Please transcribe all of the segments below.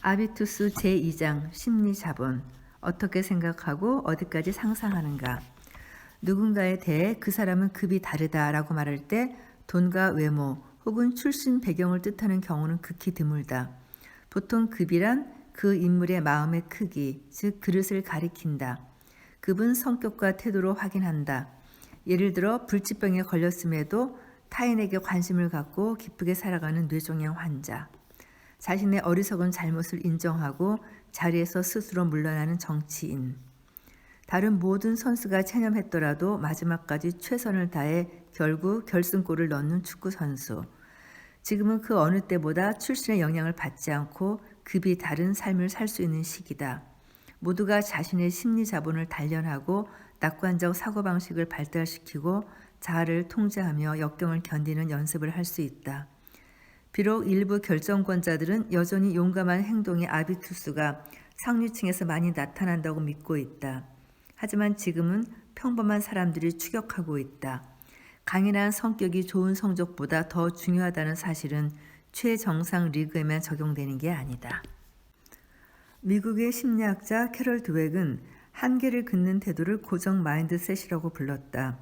아비투스 제2장 심리자본. 어떻게 생각하고 어디까지 상상하는가. 누군가에 대해 그 사람은 급이 다르다라고 말할 때 돈과 외모 혹은 출신 배경을 뜻하는 경우는 극히 드물다. 보통 급이란 그 인물의 마음의 크기, 즉 그릇을 가리킨다. 급은 성격과 태도로 확인한다. 예를 들어 불치병에 걸렸음에도 타인에게 관심을 갖고 기쁘게 살아가는 뇌종양 환자. 자신의 어리석은 잘못을 인정하고 자리에서 스스로 물러나는 정치인. 다른 모든 선수가 체념했더라도 마지막까지 최선을 다해 결국 결승골을 넣는 축구 선수. 지금은 그 어느 때보다 출신의 영향을 받지 않고 급이 다른 삶을 살 수 있는 시기다. 모두가 자신의 심리 자본을 단련하고 낙관적 사고방식을 발달시키고 자아를 통제하며 역경을 견디는 연습을 할 수 있다. 비록 일부 결정권자들은 여전히 용감한 행동의 아비투스가 상류층에서 많이 나타난다고 믿고 있다. 하지만 지금은 평범한 사람들이 추격하고 있다. 강인한 성격이 좋은 성적보다 더 중요하다는 사실은 최정상 리그에만 적용되는 게 아니다. 미국의 심리학자 캐럴 드웩은 한계를 긋는 태도를 고정 마인드셋이라고 불렀다.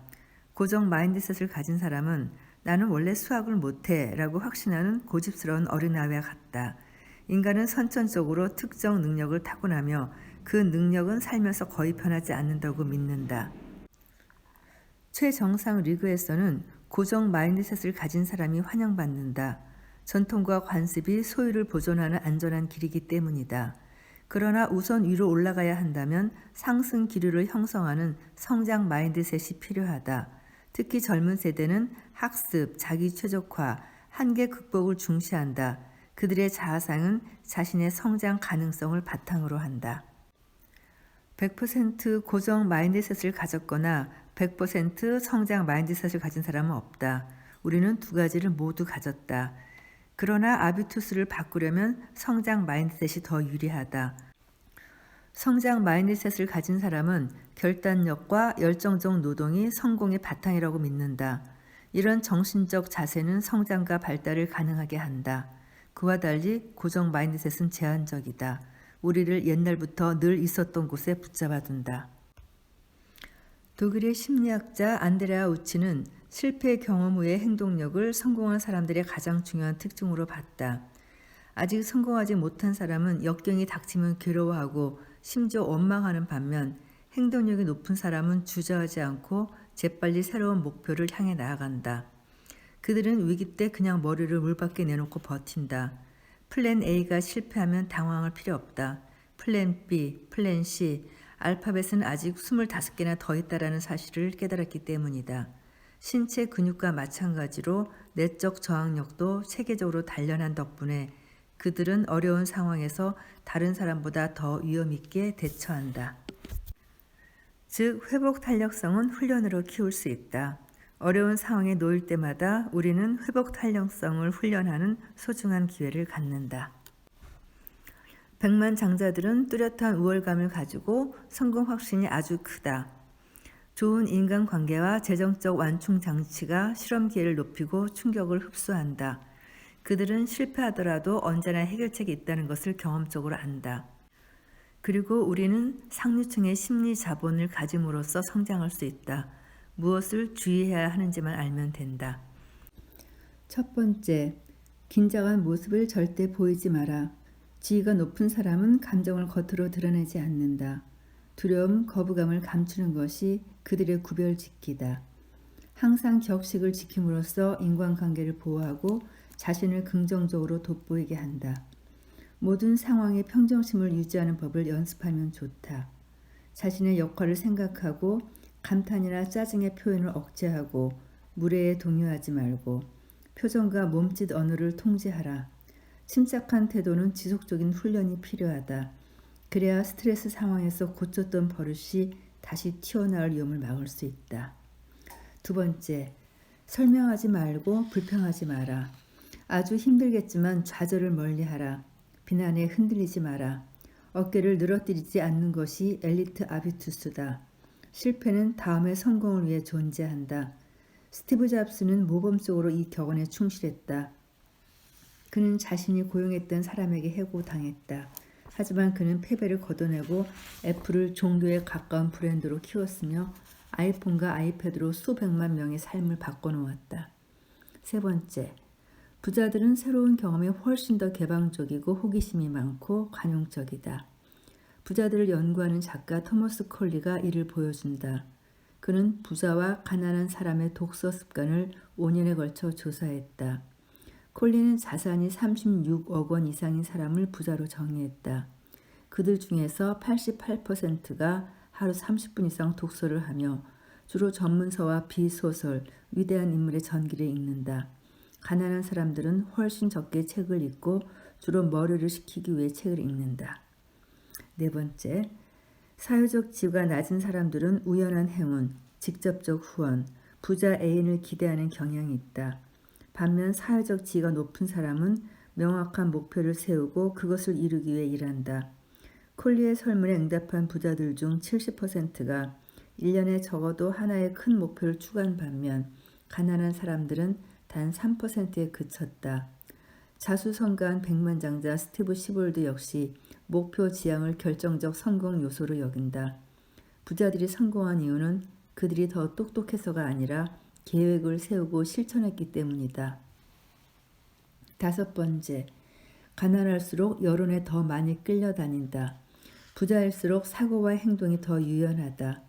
고정 마인드셋을 가진 사람은 나는 원래 수학을 못해 라고 확신하는 고집스러운 어린아이와 같다. 인간은 선천적으로 특정 능력을 타고나며 그 능력은 살면서 거의 변하지 않는다고 믿는다. 최정상 리그에서는 고정 마인드셋을 가진 사람이 환영받는다. 전통과 관습이 소유를 보존하는 안전한 길이기 때문이다. 그러나 우선 위로 올라가야 한다면 상승 기류를 형성하는 성장 마인드셋이 필요하다. 특히 젊은 세대는 학습, 자기 최적화, 한계 극복을 중시한다. 그들의 자아상은 자신의 성장 가능성을 바탕으로 한다. 100% 고정 마인드셋을 가졌거나 100% 성장 마인드셋을 가진 사람은 없다. 우리는 두 가지를 모두 가졌다. 그러나 아비투스를 바꾸려면 성장 마인드셋이 더 유리하다. 성장 마인드셋을 가진 사람은 결단력과 열정적 노동이 성공의 바탕이라고 믿는다. 이런 정신적 자세는 성장과 발달을 가능하게 한다. 그와 달리 고정 마인드셋은 제한적이다. 우리를 옛날부터 늘 있었던 곳에 붙잡아둔다. 독일의 심리학자 안드레아 우치는 실패 경험 후의 행동력을 성공한 사람들의 가장 중요한 특징으로 봤다. 아직 성공하지 못한 사람은 역경이 닥치면 괴로워하고 심지어 원망하는 반면 행동력이 높은 사람은 주저하지 않고 재빨리 새로운 목표를 향해 나아간다. 그들은 위기 때 그냥 머리를 물밖에 내놓고 버틴다. 플랜 A가 실패하면 당황할 필요 없다. 플랜 B, 플랜 C, 알파벳은 아직 25개나 더 있다라는 사실을 깨달았기 때문이다. 신체 근육과 마찬가지로 내적 저항력도 체계적으로 단련한 덕분에 그들은 어려운 상황에서 다른 사람보다 더 위험 있게 대처한다. 즉, 회복 탄력성은 훈련으로 키울 수 있다. 어려운 상황에 놓일 때마다 우리는 회복 탄력성을 훈련하는 소중한 기회를 갖는다. 백만장자들은 뚜렷한 우월감을 가지고 성공 확신이 아주 크다. 좋은 인간관계와 재정적 완충 장치가 실험 기회를 높이고 충격을 흡수한다. 그들은 실패하더라도 언제나 해결책이 있다는 것을 경험적으로 안다. 그리고 우리는 상류층의 심리 자본을 가짐으로써 성장할 수 있다. 무엇을 주의해야 하는지만 알면 된다. 첫 번째, 긴장한 모습을 절대 보이지 마라. 지위가 높은 사람은 감정을 겉으로 드러내지 않는다. 두려움, 거부감을 감추는 것이 그들의 구별짓기다. 항상 격식을 지킴으로써 인간관계를 보호하고 자신을 긍정적으로 돋보이게 한다. 모든 상황에 평정심을 유지하는 법을 연습하면 좋다. 자신의 역할을 생각하고 감탄이나 짜증의 표현을 억제하고 무례에 동요하지 말고 표정과 몸짓 언어를 통제하라. 침착한 태도는 지속적인 훈련이 필요하다. 그래야 스트레스 상황에서 고쳤던 버릇이 다시 튀어나올 위험을 막을 수 있다. 두 번째, 설명하지 말고 불평하지 마라. 아주 힘들겠지만 좌절을 멀리하라. 비난에 흔들리지 마라. 어깨를 늘어뜨리지 않는 것이 엘리트 아비투스다. 실패는 다음의 성공을 위해 존재한다. 스티브 잡스는 모범적으로 이 격언에 충실했다. 그는 자신이 고용했던 사람에게 해고당했다. 하지만 그는 패배를 거둬내고 애플을 종교에 가까운 브랜드로 키웠으며 아이폰과 아이패드로 수백만 명의 삶을 바꿔놓았다. 세 번째, 부자들은 새로운 경험에 훨씬 더 개방적이고 호기심이 많고 관용적이다. 부자들을 연구하는 작가 토머스 콜리가 이를 보여준다. 그는 부자와 가난한 사람의 독서 습관을 5년에 걸쳐 조사했다. 콜리는 자산이 36억 원 이상인 사람을 부자로 정의했다. 그들 중에서 88%가 하루 30분 이상 독서를 하며 주로 전문서와 비소설, 위대한 인물의 전기를 읽는다. 가난한 사람들은 훨씬 적게 책을 읽고 주로 머리를 식히기 위해 책을 읽는다. 네 번째, 사회적 지위가 낮은 사람들은 우연한 행운, 직접적 후원, 부자 애인을 기대하는 경향이 있다. 반면 사회적 지위가 높은 사람은 명확한 목표를 세우고 그것을 이루기 위해 일한다. 콜리의 설문에 응답한 부자들 중 70%가 1년에 적어도 하나의 큰 목표를 추구한 반면 가난한 사람들은 단 3%에 그쳤다. 자수성가한 백만장자 스티브 시볼드 역시 목표 지향을 결정적 성공 요소로 여긴다. 부자들이 성공한 이유는 그들이 더 똑똑해서가 아니라 계획을 세우고 실천했기 때문이다. 다섯 번째, 가난할수록 여론에 더 많이 끌려다닌다. 부자일수록 사고와 행동이 더 유연하다.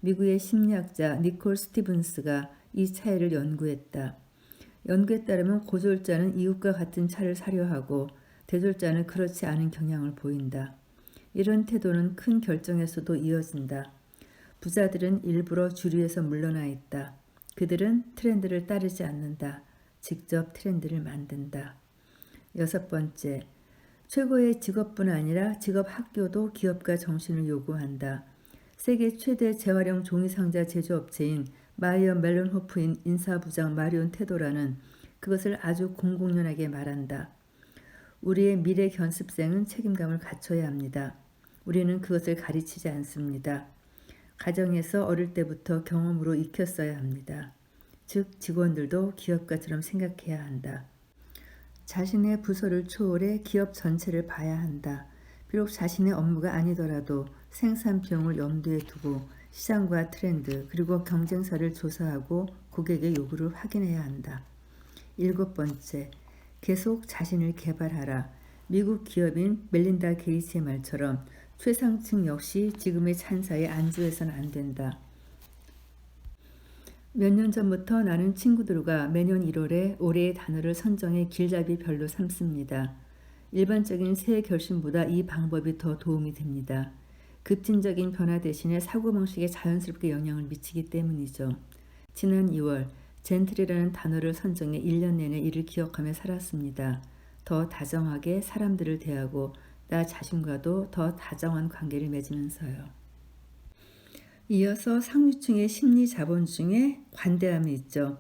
미국의 심리학자 니콜 스티븐스가 이 차이를 연구했다. 연구에 따르면 고졸자는 이웃과 같은 차를 사려 하고 대졸자는 그렇지 않은 경향을 보인다. 이런 태도는 큰 결정에서도 이어진다. 부자들은 일부러 주류에서 물러나 있다. 그들은 트렌드를 따르지 않는다. 직접 트렌드를 만든다. 여섯 번째, 최고의 직업뿐 아니라 직업 학교도 기업가 정신을 요구한다. 세계 최대 재활용 종이상자 제조업체인 마이어 멜론호프인 인사부장 마리온 테도라는 그것을 아주 공공연하게 말한다. 우리의 미래 견습생은 책임감을 갖춰야 합니다. 우리는 그것을 가르치지 않습니다. 가정에서 어릴 때부터 경험으로 익혔어야 합니다. 즉 직원들도 기업가처럼 생각해야 한다. 자신의 부서를 초월해 기업 전체를 봐야 한다. 비록 자신의 업무가 아니더라도 생산 비용을 염두에 두고 시장과 트렌드 그리고 경쟁사를 조사하고 고객의 요구를 확인해야 한다. 일곱 번째, 계속 자신을 개발하라. 미국 기업인 멜린다 게이츠의 말처럼 최상층 역시 지금의 찬사에 안주해서는 안 된다. 몇 년 전부터 나는 친구들과 매년 1월에 올해의 단어를 선정해 길잡이별로 삼습니다. 일반적인 새해 결심보다 이 방법이 더 도움이 됩니다. 급진적인 변화 대신에 사고방식에 자연스럽게 영향을 미치기 때문이죠. 지난 2월 젠틀이라는 단어를 선정해 1년 내내 이를 기억하며 살았습니다. 더 다정하게 사람들을 대하고 나 자신과도 더 다정한 관계를 맺으면서요. 이어서 상류층의 심리 자본 중에 관대함이 있죠.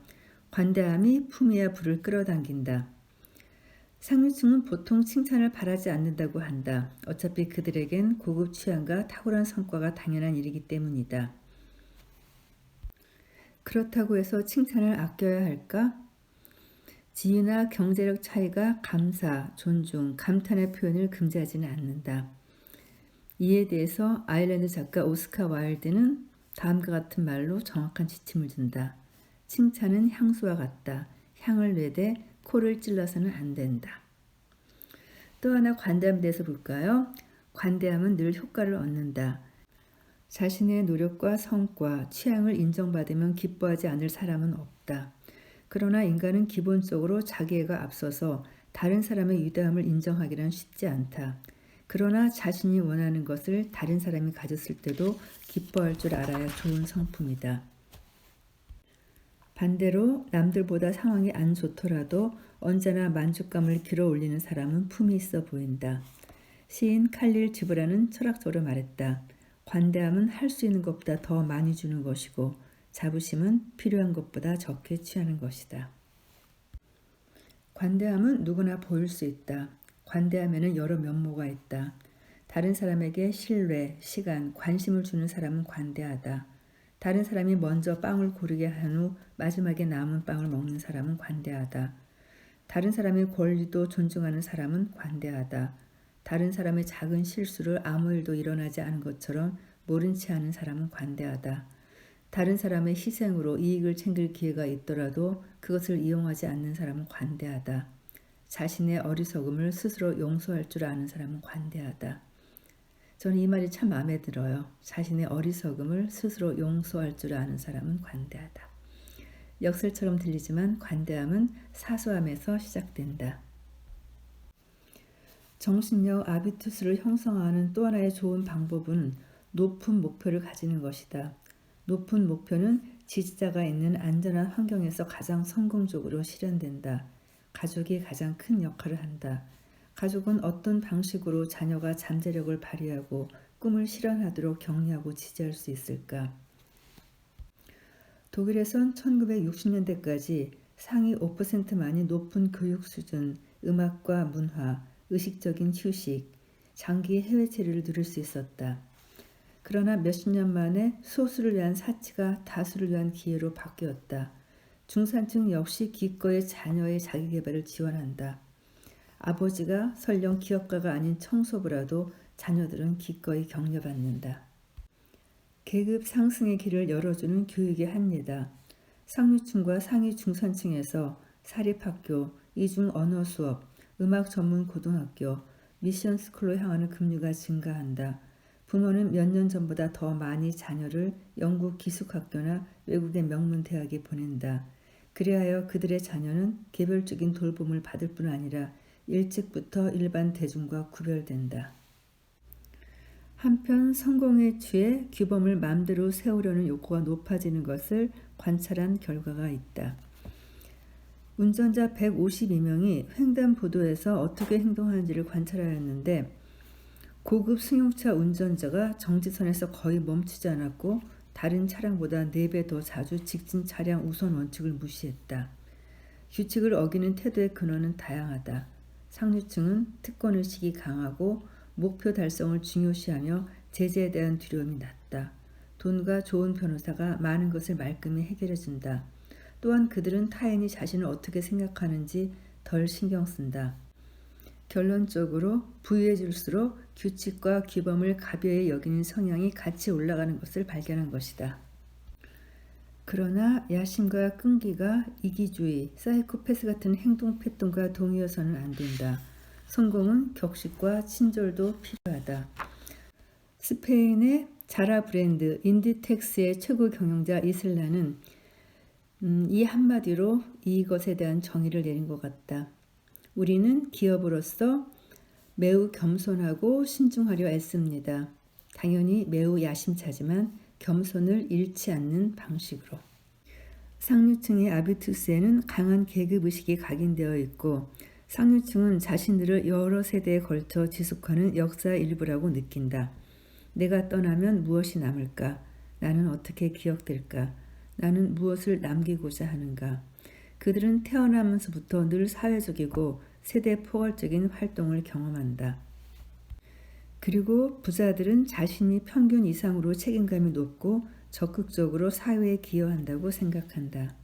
관대함이 품위와 부를 끌어당긴다. 상류층은 보통 칭찬을 바라지 않는다고 한다. 어차피 그들에겐 고급 취향과 탁월한 성과가 당연한 일이기 때문이다. 그렇다고 해서 칭찬을 아껴야 할까? 지위나 경제력 차이가 감사, 존중, 감탄의 표현을 금지하지는 않는다. 이에 대해서 아일랜드 작가 오스카 와일드는 다음과 같은 말로 정확한 지침을 준다. 칭찬은 향수와 같다. 향을 내되 코를 찔러서는 안 된다. 또 하나 관대함에 대해서 볼까요? 관대함은 늘 효과를 얻는다. 자신의 노력과 성과, 취향을 인정받으면 기뻐하지 않을 사람은 없다. 그러나 인간은 기본적으로 자기애가 앞서서 다른 사람의 위대함을 인정하기는 쉽지 않다. 그러나 자신이 원하는 것을 다른 사람이 가졌을 때도 기뻐할 줄 알아야 좋은 성품이다. 반대로 남들보다 상황이 안 좋더라도 언제나 만족감을 길어올리는 사람은 품이 있어 보인다. 시인 칼릴 지브라는 철학적으로 말했다. 관대함은 할 수 있는 것보다 더 많이 주는 것이고 자부심은 필요한 것보다 적게 취하는 것이다. 관대함은 누구나 보일 수 있다. 관대함에는 여러 면모가 있다. 다른 사람에게 신뢰, 시간, 관심을 주는 사람은 관대하다. 다른 사람이 먼저 빵을 고르게 한 후 마지막에 남은 빵을 먹는 사람은 관대하다. 다른 사람의 권리도 존중하는 사람은 관대하다. 다른 사람의 작은 실수를 아무 일도 일어나지 않은 것처럼 모른 체 하는 사람은 관대하다. 다른 사람의 희생으로 이익을 챙길 기회가 있더라도 그것을 이용하지 않는 사람은 관대하다. 자신의 어리석음을 스스로 용서할 줄 아는 사람은 관대하다. 저는 이 말이 참 마음에 들어요. 자신의 어리석음을 스스로 용서할 줄 아는 사람은 관대하다. 역설처럼 들리지만 관대함은 사소함에서 시작된다. 정신력 아비투스를 형성하는 또 하나의 좋은 방법은 높은 목표를 가지는 것이다. 높은 목표는 지지자가 있는 안전한 환경에서 가장 성공적으로 실현된다. 가족이 가장 큰 역할을 한다. 가족은 어떤 방식으로 자녀가 잠재력을 발휘하고 꿈을 실현하도록 격려하고 지지할 수 있을까? 독일에선 1960년대까지 상위 5%만이 높은 교육 수준, 음악과 문화, 의식적인 휴식, 장기 해외 체류를 누릴 수 있었다. 그러나 몇십 년 만에 소수를 위한 사치가 다수를 위한 기회로 바뀌었다. 중산층 역시 기꺼이 자녀의 자기개발을 지원한다. 아버지가 설령 기업가가 아닌 청소부라도 자녀들은 기꺼이 격려받는다. 계급 상승의 길을 열어주는 교육의 합리다. 상류층과 상위 중산층에서 사립학교, 이중 언어 수업, 음악 전문 고등학교, 미션 스쿨로 향하는 급류가 증가한다. 부모는 몇 년 전보다 더 많이 자녀를 영국 기숙학교나 외국의 명문 대학에 보낸다. 그리하여 그들의 자녀는 개별적인 돌봄을 받을 뿐 아니라 일찍부터 일반 대중과 구별된다. 한편 성공에 취해 규범을 마음대로 세우려는 욕구가 높아지는 것을 관찰한 결과가 있다. 운전자 152명이 횡단보도에서 어떻게 행동하는지를 관찰하였는데 고급 승용차 운전자가 정지선에서 거의 멈추지 않았고 다른 차량보다 4배 더 자주 직진 차량 우선 원칙을 무시했다. 규칙을 어기는 태도의 근원은 다양하다. 상류층은 특권의식이 강하고 목표 달성을 중요시하며 제재에 대한 두려움이 낮다. 돈과 좋은 변호사가 많은 것을 말끔히 해결해준다. 또한 그들은 타인이 자신을 어떻게 생각하는지 덜 신경 쓴다. 결론적으로 부유해질수록 규칙과 규범을 가벼이 여기는 성향이 같이 올라가는 것을 발견한 것이다. 그러나 야심과 끈기가 이기주의, 사이코패스 같은 행동 패턴과 동의어서는 안 된다. 성공은 격식과 친절도 필요하다. 스페인의 자라 브랜드 인디텍스의 최고 경영자 이슬라는 이 한마디로 이것에 대한 정의를 내린 것 같다. 우리는 기업으로서 매우 겸손하고 신중하려 애씁니다. 당연히 매우 야심차지만 겸손을 잃지 않는 방식으로. 상류층의 아비투스에는 강한 계급의식이 각인되어 있고 상류층은 자신들을 여러 세대에 걸쳐 지속하는 역사의 일부라고 느낀다. 내가 떠나면 무엇이 남을까? 나는 어떻게 기억될까? 나는 무엇을 남기고자 하는가? 그들은 태어나면서부터 늘 사회적이고 세대 포괄적인 활동을 경험한다. 그리고 부자들은 자신이 평균 이상으로 책임감이 높고 적극적으로 사회에 기여한다고 생각한다.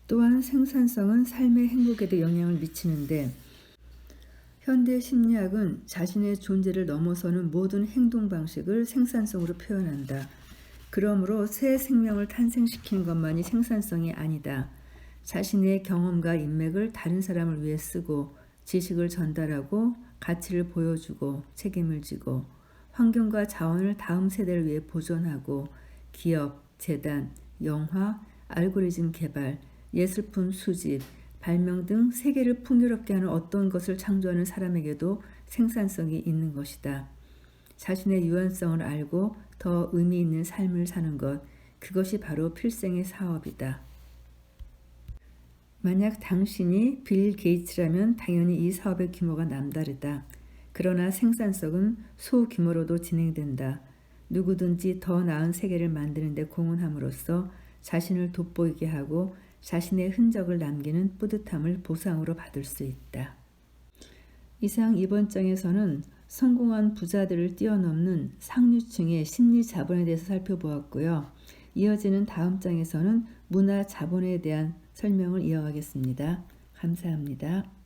또한 생산성은 삶의 행복에도 영향을 미치는데 현대 심리학은 자신의 존재를 넘어서는 모든 행동 방식을 생산성으로 표현한다. 그러므로 새 생명을 탄생시키는 것만이 생산성이 아니다. 자신의 경험과 인맥을 다른 사람을 위해 쓰고 지식을 전달하고 가치를 보여주고 책임을 지고 환경과 자원을 다음 세대를 위해 보존하고 기업, 재단, 영화, 알고리즘 개발, 예술품 수집, 발명 등 세계를 풍요롭게 하는 어떤 것을 창조하는 사람에게도 생산성이 있는 것이다. 자신의 유연성을 알고 더 의미 있는 삶을 사는 것, 그것이 바로 필생의 사업이다. 만약 당신이 빌 게이츠라면 당연히 이 사업의 규모가 남다르다. 그러나 생산성은 소규모로도 진행된다. 누구든지 더 나은 세계를 만드는 데 공헌함으로써 자신을 돋보이게 하고 자신의 흔적을 남기는 뿌듯함을 보상으로 받을 수 있다. 이상 이번 장에서는 성공한 부자들을 뛰어넘는 상류층의 심리 자본에 대해서 살펴보았고요. 이어지는 다음 장에서는 문화 자본에 대한 설명을 이어가겠습니다. 감사합니다.